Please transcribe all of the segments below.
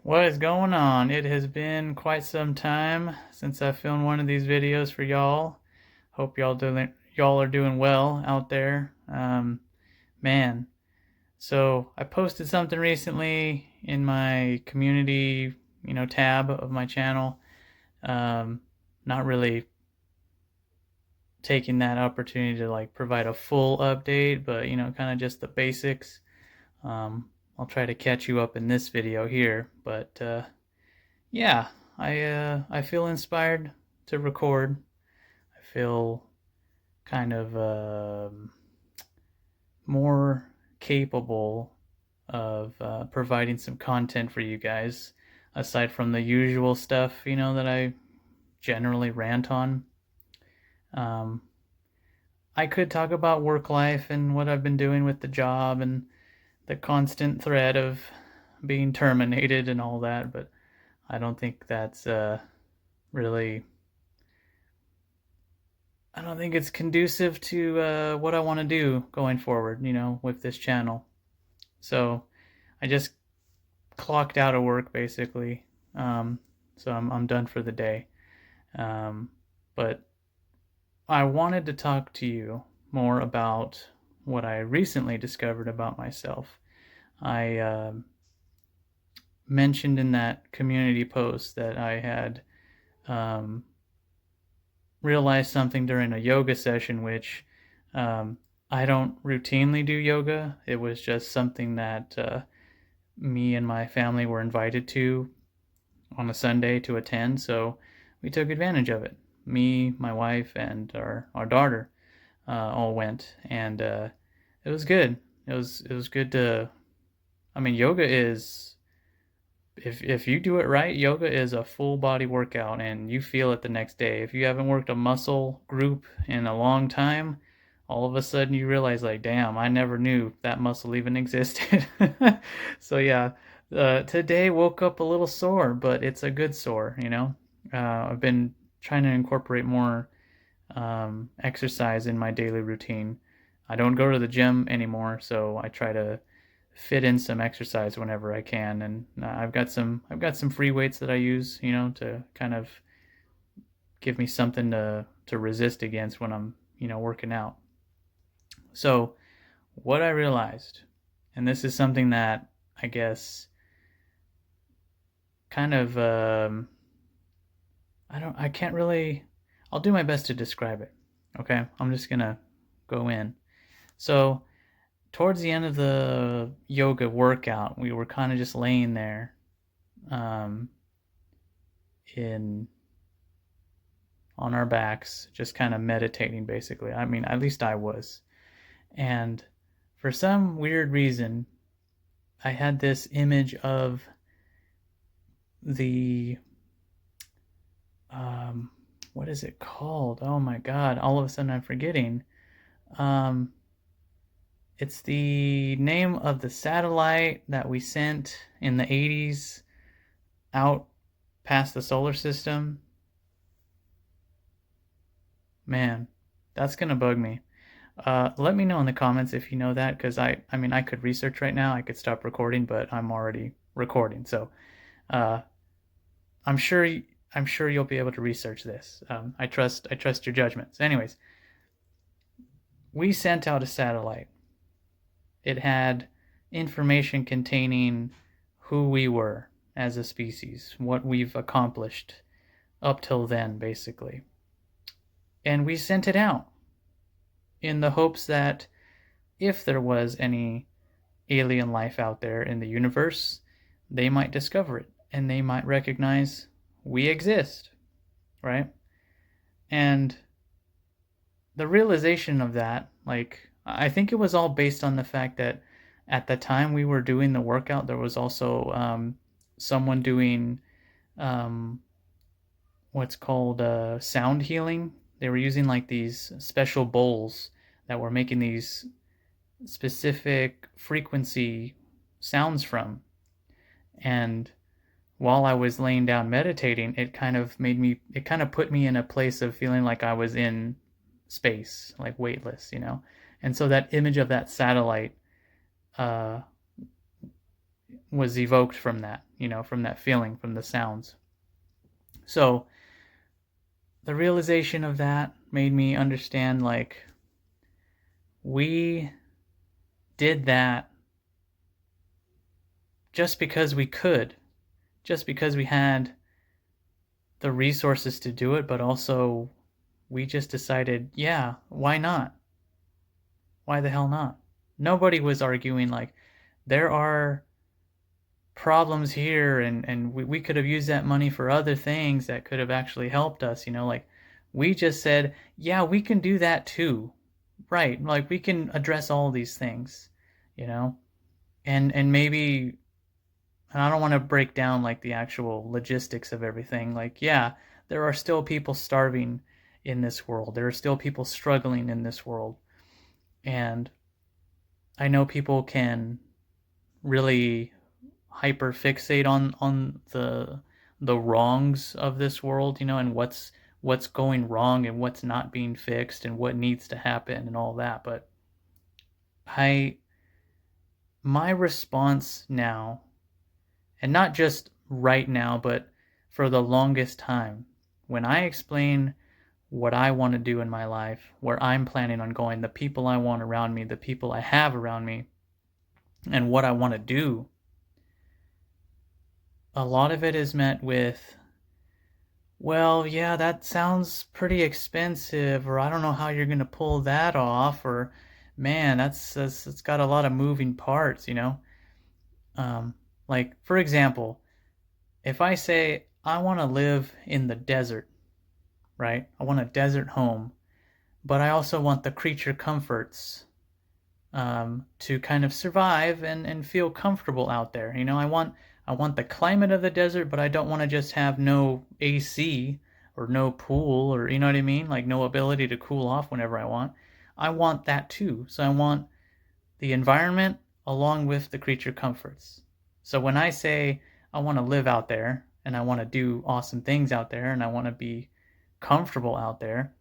What is going on? It has been quite some time since I filmed one of these videos for y'all. Hope y'all are doing well out there. Man, so I posted something recently in my community, tab of my channel. Um, Not really taking that opportunity to like provide a full update, but kind of just the basics. Um, I'll try to catch you up in this video here, but yeah, I feel inspired to record. I feel kind of more capable of providing some content for you guys, aside from the usual stuff that I generally rant on. Um, I could talk about work life and what I've been doing with the job and the constant threat of being terminated and all that, but I don't think that's really I don't think it's conducive to what I want to do going forward, with this channel. So I just clocked out of work basically. So I'm done for the day. Um, but I wanted to talk to you more about what I recently discovered about myself. I mentioned in that community post that I had um, realized something during a yoga session, which um, I don't routinely do yoga. It was just something that me and my family were invited to on a Sunday to attend, so we took advantage of it. Me, my wife, and our daughter all went, and it was good. It was good to. I mean, yoga is if you do it right, yoga is a full body workout and you feel it the next day. If you haven't worked a muscle group in a long time, all of a sudden you realize like, damn, I never knew that muscle even existed. So yeah, today woke up a little sore, but it's a good sore. I've been trying to incorporate more exercise in my daily routine. I don't go to the gym anymore, so I try to fit in some exercise whenever I can, and I've got some free weights that I use, to kind of give me something to resist against when I'm working out. So what I realized, and this is something that I guess kind of I can't really. I'll do my best to describe it. Okay, I'm just gonna go in. So towards the end of the yoga workout, we were kind of just laying there um, in on our backs, just kind of meditating basically. I mean, at least I was. And for some weird reason, I had this image of the um, what is it called? Oh my god, all of a sudden I'm forgetting. Um, it's the name of the satellite that we sent in the 80s out past the solar system. Man, that's gonna bug me. Let me know in the comments if you know that, because I mean, I could research right now. I could stop recording, but I'm already recording, so uh, I'm sure I'm sure you'll be able to research this. I trust your judgments. Anyways, we sent out a satellite. It had information containing who we were as a species, what we've accomplished up till then, basically, and we sent it out in the hopes that if there was any alien life out there in the universe, they might discover it and they might recognize we exist, right? And the realization of that, like, I think it was all based on the fact that at the time we were doing the workout, there was also someone doing um, what's called sound healing. They were using like these special bowls that were making these specific frequency sounds from. And while I was laying down meditating, it kind of put me in a place of feeling like I was in space, like weightless. And so that image of that satellite uh, was evoked from that, from that feeling, from the sounds. So the realization of that made me understand, like, we did that just because we could, just because we had the resources to do it, but also we just decided, yeah, why not? Why the hell not? Nobody was arguing like there are problems here, and we could have used that money for other things that could have actually helped us, like we just said, yeah, we can do that too. Right, like we can address all these things, you know? And maybe, and I don't want to break down like the actual logistics of everything. Like, yeah, there are still people starving in this world. There are still people struggling in this world. And I know people can really hyper fixate on the wrongs of this world, and what's going wrong and what's not being fixed and what needs to happen and all that. But I my response now, and not just right now, but for the longest time, when I explain what I want to do in my life, where I'm planning on going, the people I want around me, the people I have around me, and what I want to do, a lot of it is met with, well, yeah, that sounds pretty expensive, or I don't know how you're going to pull that off, or man, that's it's got a lot of moving parts. Um, like, for example, if I say I want to live in the desert, right? I want a desert home, but I also want the creature comforts, to kind of survive and feel comfortable out there. I want the climate of the desert, but I don't want to just have no AC or no pool, or, you know what I mean? Like, no ability to cool off whenever I want. I want that too. So I want the environment along with the creature comforts. So when I say I want to live out there and I want to do awesome things out there and I want to be comfortable out there,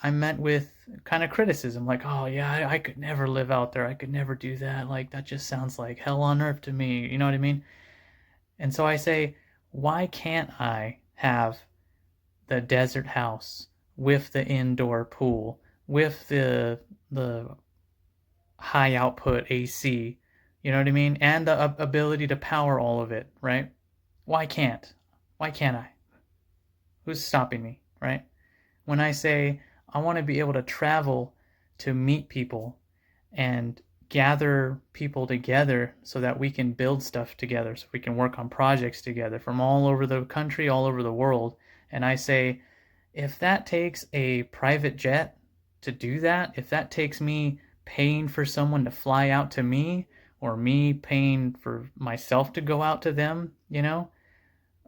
I'm met with kind of criticism like, oh, yeah, I could never live out there. I could never do that. Like, that just sounds like hell on earth to me. You know what I mean? And so I say, why can't I have the desert house with the indoor pool, with the high output AC, you know what I mean? And the ability to power all of it, right? Why can't? Why can't I? Who's stopping me, right? When I say I want to be able to travel to meet people and gather people together so that we can build stuff together, so we can work on projects together from all over the country, all over the world. And I say, if that takes a private jet to do that, if that takes me paying for someone to fly out to me, or me paying for myself to go out to them,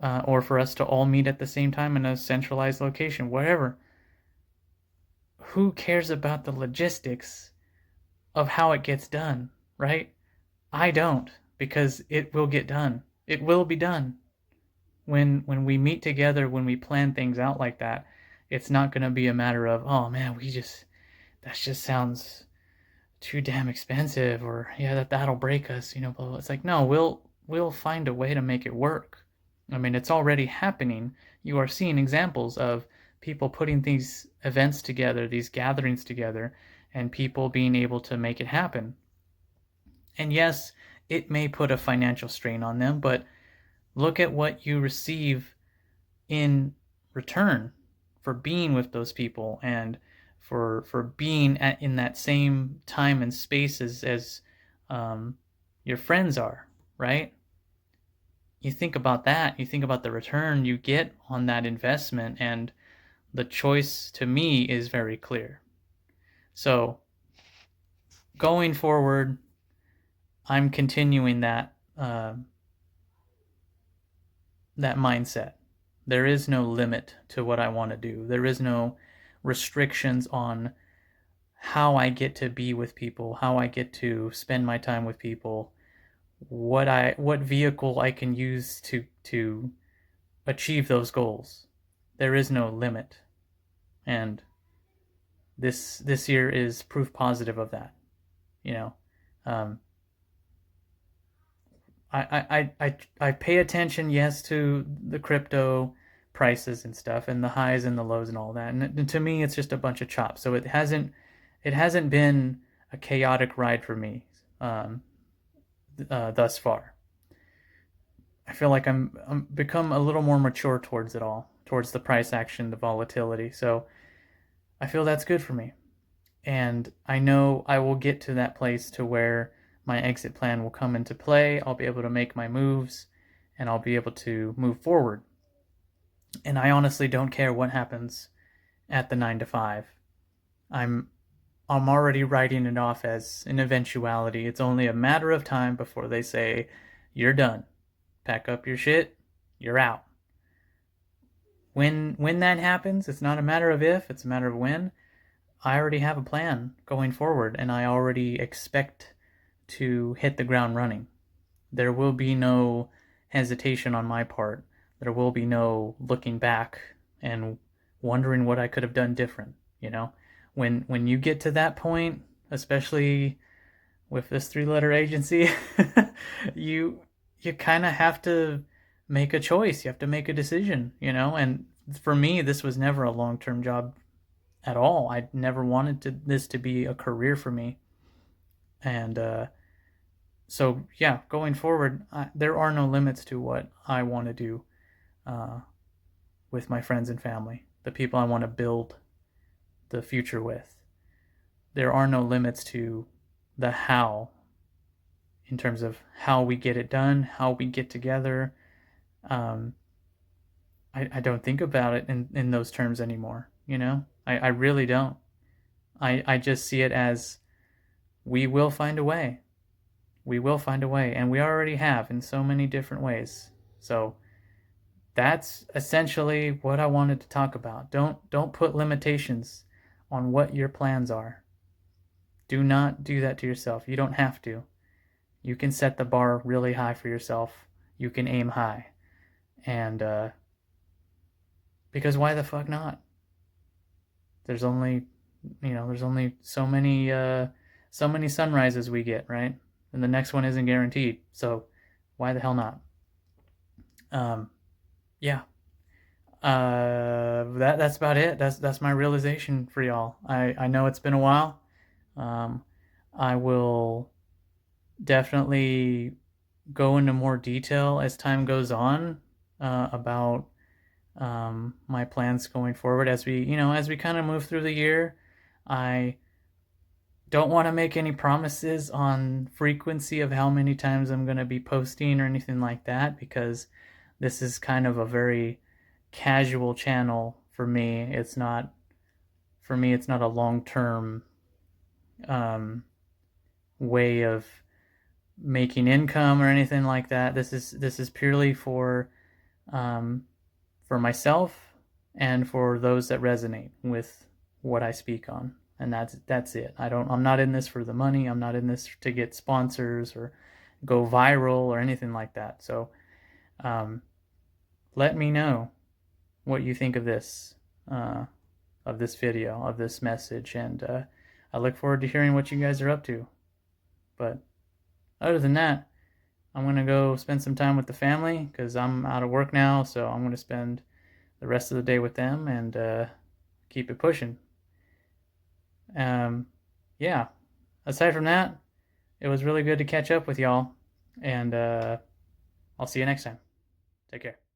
or for us to all meet at the same time in a centralized location, wherever, who cares about the logistics of how it gets done, right? I don't, because it will get done. It will be done. When we meet together, when we plan things out like that, it's not going to be a matter of, oh man, that just sounds too damn expensive, or yeah, that'll break us, blah, blah. It's like, no, we'll find a way to make it work. I mean, it's already happening. You are seeing examples of people putting these events together, these gatherings together, and people being able to make it happen. And yes, it may put a financial strain on them, but look at what you receive in return for being with those people, and for being in that same time and space as your friends are, right? You think about that, you think about the return you get on that investment, and the choice to me is very clear. So going forward, I'm continuing that mindset. There is no limit to what I want to do. There is no restrictions on how I get to be with people, how I get to spend my time with people, what vehicle I can use to achieve those goals. There is no limit. And this year is proof positive of that. You know, um, I pay attention, yes, to the crypto prices and stuff, and the highs and the lows and all that. And to me, it's just a bunch of chops. So it hasn't been a chaotic ride for me um, thus far. I feel like I'm become a little more mature towards it all, towards the price action, the volatility. So I feel that's good for me. And I know I will get to that place to where my exit plan will come into play. I'll be able to make my moves and I'll be able to move forward. And I honestly don't care what happens at the 9 to 5. I'm I'm already writing it off as an eventuality. It's only a matter of time before they say you're done. Pack up your shit. You're out. When that happens, it's not a matter of if, it's a matter of when. I already have a plan going forward, and I already expect to hit the ground running. There will be no hesitation on my part. There will be no looking back and wondering what I could have done different, you know? When you get to that point, especially with this three-letter agency, you you kind of have to make a choice. You have to make a decision, you know? And for me, this was never a long-term job at all. I never wanted this to be a career for me. And so, yeah, going forward, there are no limits to what I want to do uh, with my friends and family, the people I want to build the future with. There are no limits to the how in terms of how we get it done, how we get together. Um, I don't think about it in those terms anymore, you know? I really don't. I just see it as we will find a way. We will find a way, and we already have in so many different ways. So that's essentially what I wanted to talk about. Don't put limitations on what your plans are. Do not do that to yourself. You don't have to. You can set the bar really high for yourself. You can aim high. And because why the fuck not? There's only there's only so many sunrises we get, right? And the next one isn't guaranteed. So why the hell not? Um yeah. That's about it. That's my realization for y'all. I know it's been a while. Um I will definitely go into more detail as time goes on about my plans going forward as we kind of move through the year. I don't want to make any promises on frequency of how many times I'm going to be posting or anything like that, because this is kind of a very casual channel for me. It's not a long-term way of making income or anything like that. This is purely for myself and for those that resonate with what I speak on. And that's it. I'm not in this for the money. I'm not in this to get sponsors or go viral or anything like that. So um, let me know what you think of this video, of this message, and I look forward to hearing what you guys are up to. But other than that, I'm going to go spend some time with the family because I'm out of work now, so I'm going to spend the rest of the day with them and keep it pushing. Yeah, aside from that, it was really good to catch up with y'all, and I'll see you next time. Take care.